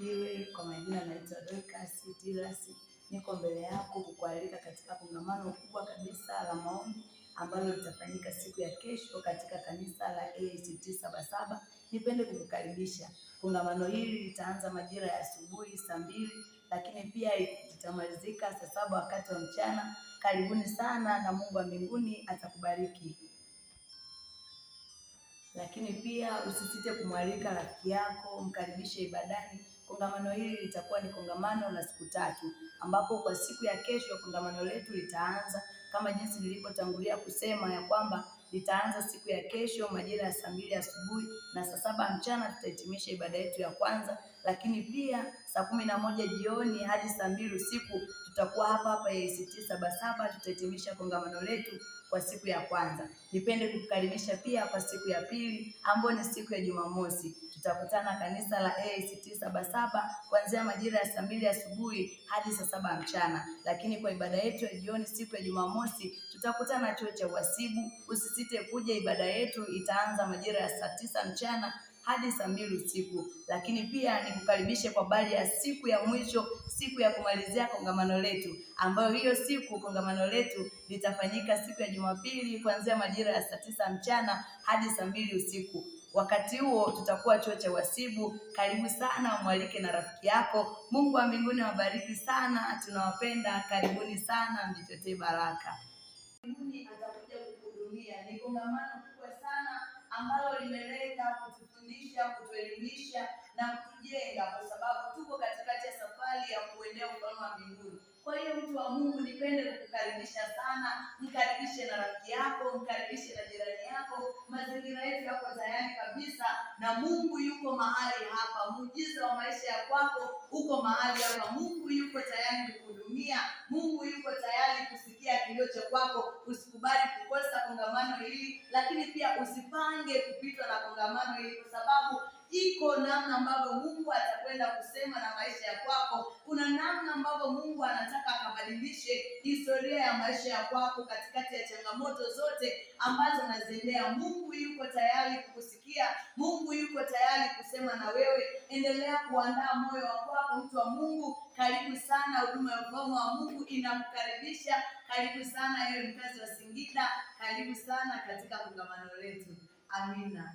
asifiwe. Kwa majina naitwa Dorcas Tilas, niko mbele yako kukualika katika kongamano kubwa kabisa la maombi ambalo litafanyika siku ya kesho katika kanisa la AICT Sabasaba. Nipende kukukaribisha. Kongamano hili litaanza majira ya asubuhi saa 2, lakini pia litamalizika saa 7 wakati wa mchana. Karibuni sana na Mungu wa mbinguni atakubariki. Lakini pia usisite kumwalika rafiki yako, mkaribishe ibadani. Kongamano hili litakuwa ni kongamano la siku 3, ambapo kwa siku ya kesho kongamano letu litaanza kama jinsi nilivyotangulia kusema ya kwamba litaanza siku ya kesho majira ya saa 2 asubuhi na saa 7 mchana tutahitimisha ibada yetu ya kwanza. Lakini pia saa 11 jioni hadi saa 2 usiku tutakuwa hapa AICT Sabasaba, tutahitimisha kongamano letu kwa siku ya kwanza. Nipende kukukaribisha pia kwa siku ya pili ambayo ni siku ya Jumamosi. Tutakutana kanisa la AICT Sabasaba kuanzia majira ya saa 2 asubuhi hadi saa 7 mchana. Lakini kwa ibada yetu ya jioni siku ya Jumamosi tutakutana chuo cha uhasibu. Usisite kuja, ibada yetu itaanza majira ya saa 9 mchana hadi saa 2 usiku. Lakini pia nikukaribishe kwa habari ya siku ya mwisho, siku ya kumalizia kongamano letu, ambayo hiyo siku kongamano letu litafanyika siku ya Jumapili kuanzia majira ya saa 9 mchana hadi saa 2 usiku. Wakati huo tutakuwa chuo cha uhasibu. Karibu sana, mwalike na rafiki yako. Mungu wa mbinguni wabariki sana, tunawapenda. Karibuni sana, mjichote baraka. Mbinguni atakuja kukuhudumia. Ni kongamano kubwa sana ambalo limelenga kutufundisha, kutuelimisha na kutujenga, kwa sababu tuko katikati ya safari ya kuendea ufalme wa mbinguni. Kwa hiyo mtu wa Mungu, nipende kukukaribisha sana. Mkaribishe na rafiki yako, mkaribishe na jirani yako. Mazingira yetu yako tayari kabisa na Mungu yuko mahali hapa. Muujiza wa maisha ya kwako uko mahali hapa. Mungu yuko tayari kukuhudumia. Mungu yuko tayari kusikia kilio cha kwako. Usikubali kukosa kongamano hili, lakini pia usipange kupitwa na kongamano hili, kwa sababu iko namna ambavyo Mungu atakwenda kusema na maisha ya kwako. Kuna namna ambavyo Mungu anataka akabadilishe historia ya maisha ya kwako katikati ya changamoto zote ambazo unaziendea. Mungu yuko tayari kukusikia. Mungu yuko tayari kusema na wewe. Endelea kuandaa moyo wa kwako, mtu wa Mungu. Karibu sana, huduma ya ufalme wa Mungu inamkaribisha. Karibu sana ewe mkazi wa Singida. Karibu sana katika kongamano letu. Amina.